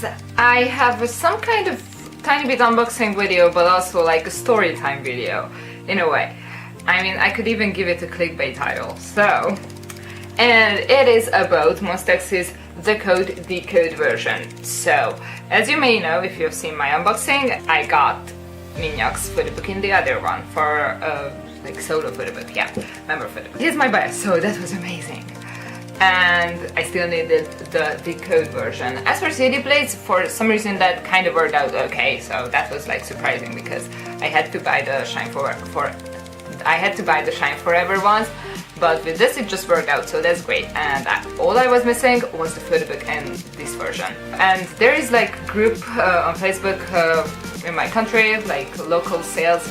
guys, I have some kind of tiny bit unboxing video, but also like a story time video, in a way. I mean, I could even give it a clickbait title, so... And it is about Monsta X's The Code version. So, as you may know, if you've seen my unboxing, I got Minhyuk's photobook in the other one for like solo photobook, yeah, member photobook. Here's my bias, so that was amazing. And I still needed the code version. As for CD plates, for some reason that kind of worked out okay, so that was like surprising because I had to buy the Shine Forever ones, but with this it just worked out, so that's great. And all I was missing was the photobook and this version. And there is like group on Facebook in my country, like local sales.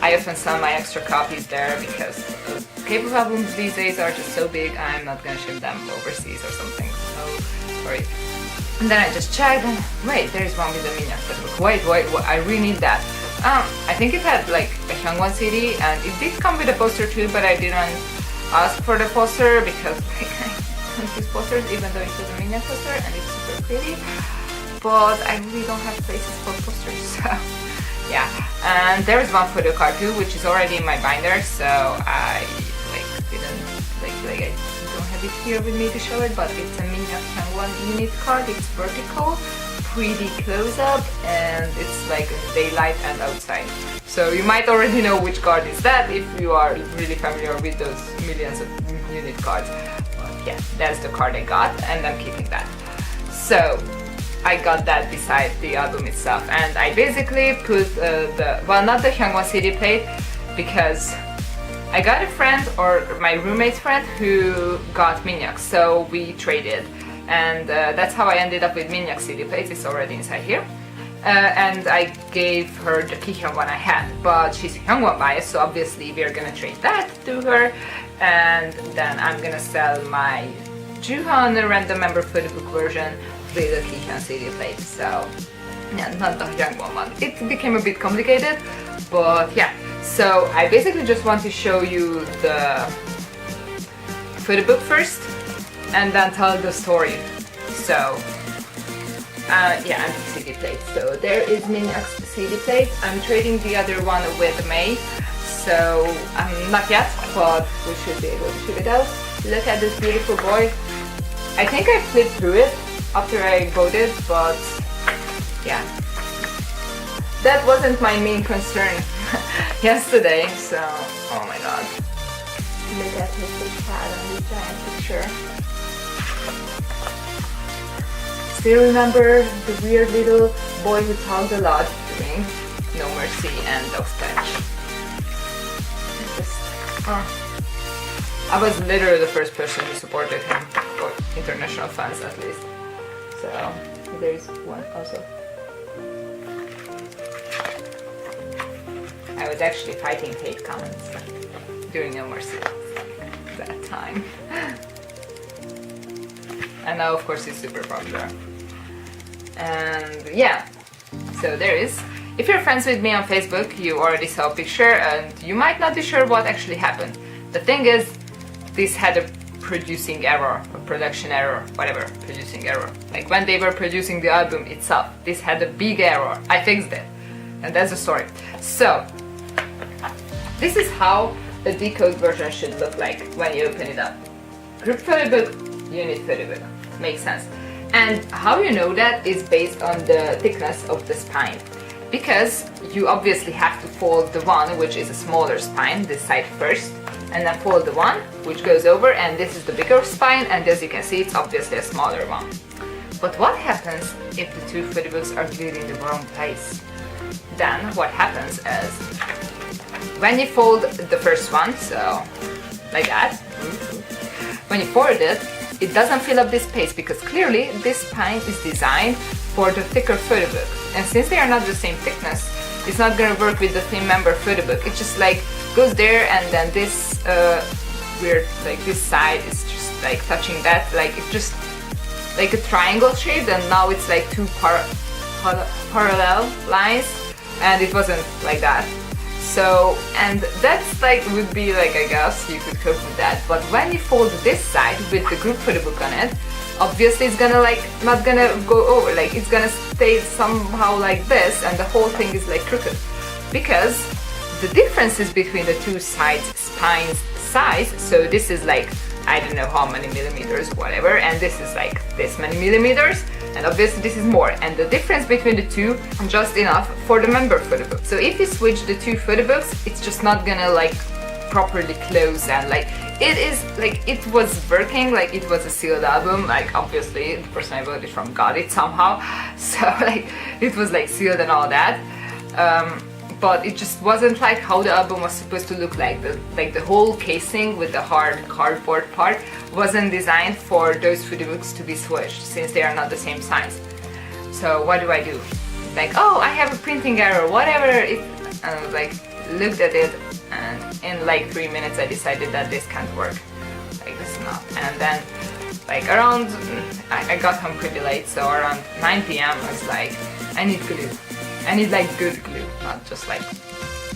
I often sell my extra copies there because K-pop albums these days are just so big, I'm not gonna ship them overseas or something, so sorry. And then I just checked and wait, there's one with the Minhyuk photobook. Wait, I really need that. I think it had like a Hyungwon CD and it did come with a poster too, but I didn't ask for the poster because like, I don't use posters even though it was a Minhyuk poster and it's super pretty. But I really don't have places for posters, so... Yeah, and there is one photo card too, which is already in my binder, so I I don't have it here with me to show it, but it's a Minhyuk Hyungwon unit card. It's vertical, pretty close up, and it's like daylight and outside. So you might already know which card is that if you are really familiar with those millions of unit cards. But yeah, that's the card I got, and I'm keeping that. So I got that beside the album itself, and I basically put not the Hyungwon CD plate, because I got a friend, or my roommate's friend, who got Minhyuk, so we traded, and that's how I ended up with Minhyuk CD plates. It's already inside here, and I gave her the Kihyun one I had, but she's Hyungwon biased, so obviously we're gonna trade that to her, and then I'm gonna sell my Juhan random member photobook version with a Kihyun CD plate, so yeah, not the Hyungwon one. It became a bit complicated, but yeah. So I basically just want to show you the photobook first, and then tell the story. So yeah, and the CD plate. So there is Minhyuk's CD plate. I'm trading the other one with May, so not yet, but we should be able to ship it out. Look at this beautiful boy. I think I flipped through it after I bought it, but yeah, that wasn't my main concern yesterday, so oh my god, look at his big cat on this giant picture. Still remember the weird little boy who talked a lot during No Mercy and Dog Scratch. I was literally the first person who supported him, or international fans at least. So there's one also. I was actually fighting hate comments during No Mercy that time. And now of course it's super popular. And yeah, so there is. If you're friends with me on Facebook, you already saw a picture and you might not be sure what actually happened. The thing is, this had a producing error, a production error, whatever, producing error. Like when they were producing the album itself, this had a big error. I fixed it, and that's the story. So, this is how a decode version should look like when you open it up. Group photobook, unit photobook. Makes sense. And how you know that is based on the thickness of the spine. Because you obviously have to fold the one which is a smaller spine, this side first, and then fold the one which goes over, and this is the bigger spine, and as you can see it's obviously a smaller one. But what happens if the two photobooks are glued in the wrong place? Then what happens is, when you fold the first one, so like that, when you fold it, it doesn't fill up this space because clearly this spine is designed for the thicker photobook, and since they are not the same thickness, it's not gonna work with the thin member photobook. It just like goes there, and then this weird, like this side is just like touching that, like it's just like a triangle shape, and now it's like two parallel lines, and it wasn't like that. So, and that's like would be like, I guess you could cope with that, but when you fold this side with the group photobook on it, obviously it's gonna like not gonna go over, like it's gonna stay somehow like this, and the whole thing is like crooked because the differences between the two sides spines size, so this is like I don't know how many millimeters, whatever, and this is like this many millimeters, and obviously this is more, and the difference between the two just enough for the member photo book. So if you switch the two photo books, it's just not gonna like properly close, and like it is like it was working, like it was a sealed album, like obviously the person I bought it from got it somehow, so like it was like sealed and all that, but it just wasn't like how the album was supposed to look like. The whole casing with the hard cardboard part wasn't designed for those photo books to be switched since they are not the same size. So what do? Like, oh, I have a printing error, whatever. And I was like, looked at it, and in like 3 minutes I decided that this can't work. Like this is not. And then like around, I got home pretty late, so around 9 p.m. I was like, I need glue. I need like good glue, not just like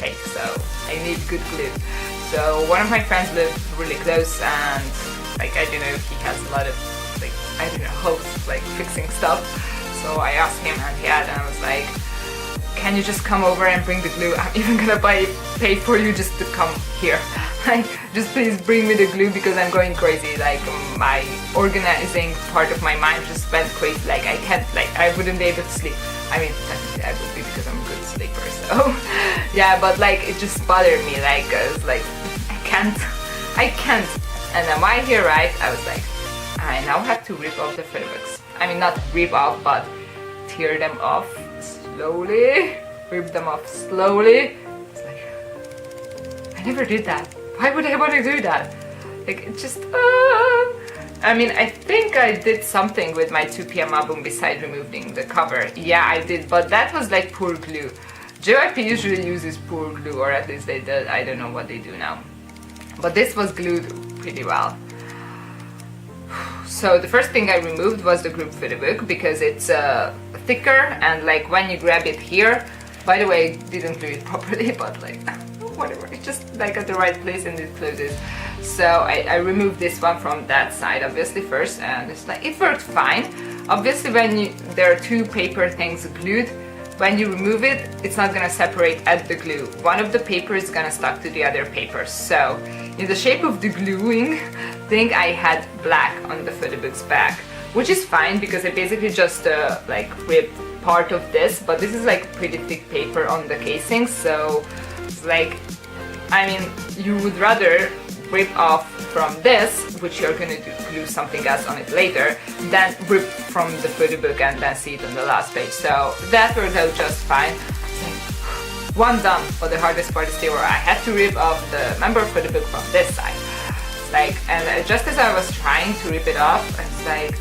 fake, so I need good glue. So one of my friends lived really close, and like I don't know, he has a lot of like, I don't know, hopes like fixing stuff. So I asked him, and he had, and I was like, can you just come over and bring the glue? I'm even gonna pay for you just to come here. Like, just please bring me the glue because I'm going crazy. Like my organizing part of my mind just went crazy. Like I can't, like I wouldn't be able to sleep. I mean, technically I would be because I'm a good sleeper, so yeah, but like it just bothered me, like I was like, I can't. And then while he arrived, I was like, I now have to rip off the photo books. I mean, not rip off, but tear them off slowly, rip them off slowly. It's like, I never did that. Why would I want to do that? Like, it just, I mean, I think I did something with my 2 PM album besides removing the cover. Yeah, I did, but that was like poor glue. JYP usually uses poor glue, or at least they did. I don't know what they do now. But this was glued pretty well. So the first thing I removed was the group photo book because it's thicker, and like when you grab it here, by the way, I didn't glue it properly, but like whatever, it's just like at the right place and it closes. So I removed this one from that side obviously first, and it's like it worked fine. Obviously when there are two paper things glued, when you remove it, it's not gonna separate at the glue. One of the papers is gonna stuck to the other paper. So in the shape of the gluing thing, I had black on the photo book's back, which is fine because I basically just like ripped part of this, but this is like pretty thick paper on the casing, so it's like, I mean, you would rather rip off from this, which you're gonna glue something else on it later, than rip from the photo book and then see it on the last page. So that worked out just fine. One done, but the hardest part is still where I had to rip off the member photo book from this side. It's like, and just as I was trying to rip it off, it's like,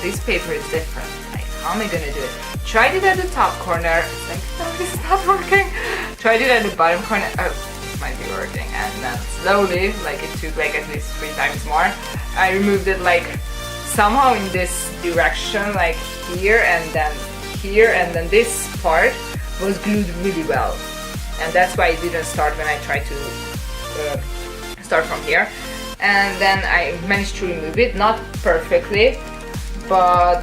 this paper is different. Like, how am I gonna do it? Tried it at the top corner. It's like, no, this is not working. Tried it at the bottom corner. Oh, might be working, and then slowly, like it took like at least 3 times more, I removed it like somehow in this direction, like here and then this part was glued really well, and that's why it didn't start when I tried to start from here. And then I managed to remove it, not perfectly, but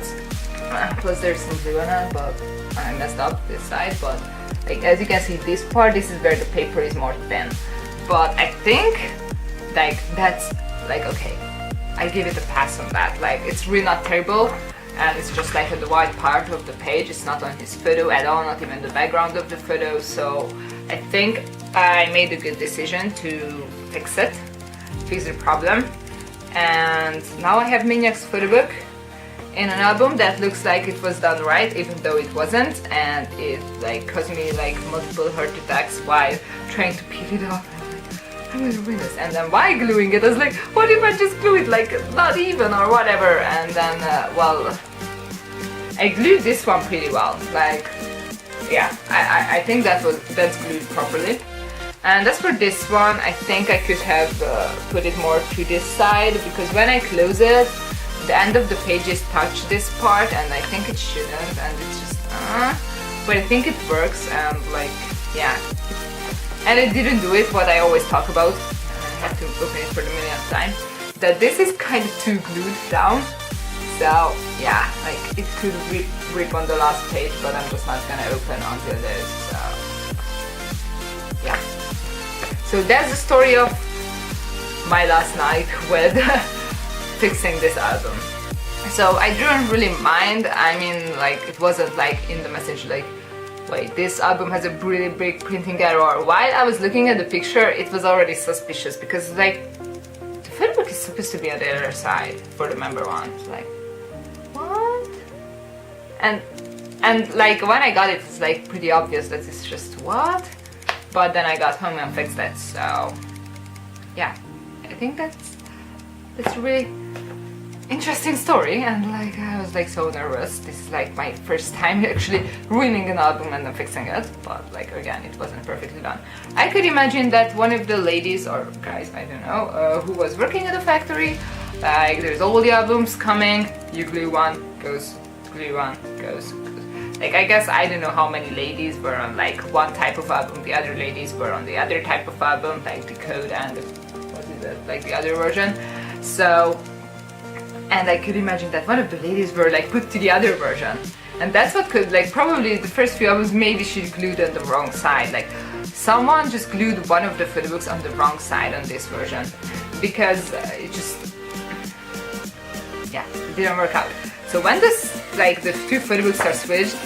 plus there's some glue on it, but I messed up this side, but like, as you can see, this part, this is where the paper is more thin. But I think like that's like okay. I give it a pass on that. Like, it's really not terrible, and it's just like the white part of the page. It's not on his photo at all, not even the background of the photo. So I think I made a good decision to fix the problem. And now I have Minhyuk's photo book in an album that looks like it was done right, even though it wasn't, and it like caused me like multiple heart attacks while trying to peel it off. I'm gonna ruin this. And then while gluing it, I was like, what if I just glue it like not even or whatever? And then well, I glued this one pretty well. Like, yeah, I think that's glued properly. And as for this one, I think I could have put it more to this side, because when I close it, the end of the pages touch this part, and I think it shouldn't, and it's just but I think it works, and like, yeah. And it didn't do it, what I always talk about, and I have to open it for the millionth time, that this is kind of too glued down. So yeah, like it could rip on the last page, but I'm just not gonna open until this. So yeah. So that's the story of my last night with fixing this album. So I didn't really mind. I mean, like it wasn't like in the message like, wait, this album has a really big printing error. While I was looking at the picture, it was already suspicious because like the photobook is supposed to be on the other side for the member one. Like, what? And like when I got it, it's like pretty obvious that it's just what? But then I got home and fixed it. So yeah, I think that's a really interesting story, and like I was like so nervous. This is like my first time actually ruining an album and then fixing it, but like again it wasn't perfectly done. I could imagine that one of the ladies or guys, I don't know, who was working at the factory, like there's all the albums coming, you glue one, goes, glue one, goes. Like I guess I don't know how many ladies were on like one type of album, the other ladies were on the other type of album, like the code and what is it, like the other version. So, and I could imagine that one of the ladies were like put to the other version, and that's what could like probably the first few albums maybe she glued on the wrong side. Like someone just glued one of the photobooks on the wrong side on this version because it just, yeah, it didn't work out. So when this, like the two photobooks are switched,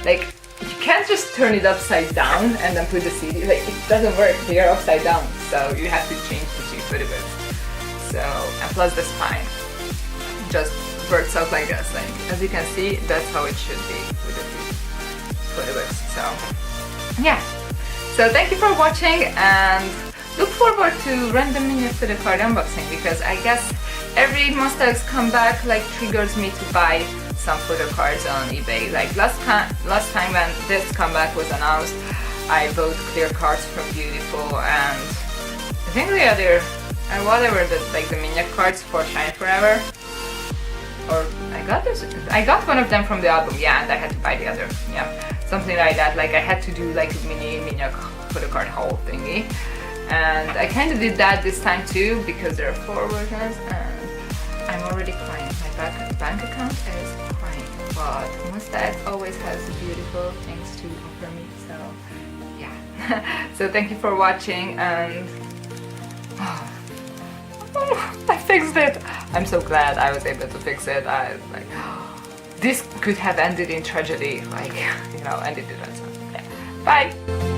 like you can't just turn it upside down and then put the CD, like it doesn't work, they are upside down, so you have to change the two photobooks. So, and plus the spine just works out like this, like as you can see, that's how it should be with the two photobooks. So yeah, so thank you for watching and look forward to random Minhyuk photo card unboxing, because I guess every Monsta X comeback like triggers me to buy some photo cards on eBay. Like last time when this comeback was announced, I bought clear cards from Beautiful, and I think the other, and whatever, like the Minhyuk cards for Shine Forever, or I got one of them from the album, yeah, and I had to buy the other, yeah, something like that. Like I had to do like a mini Minhyuk photo card haul thingy, and I kind of did that this time too because there are 4 versions, and I'm already crying. My bank account is crying, but Monsta X always has beautiful things to offer me, so yeah. So thank you for watching, and I fixed it! I'm so glad I was able to fix it. I like, this could have ended in tragedy, like, you know, and it didn't. So, yeah. Bye!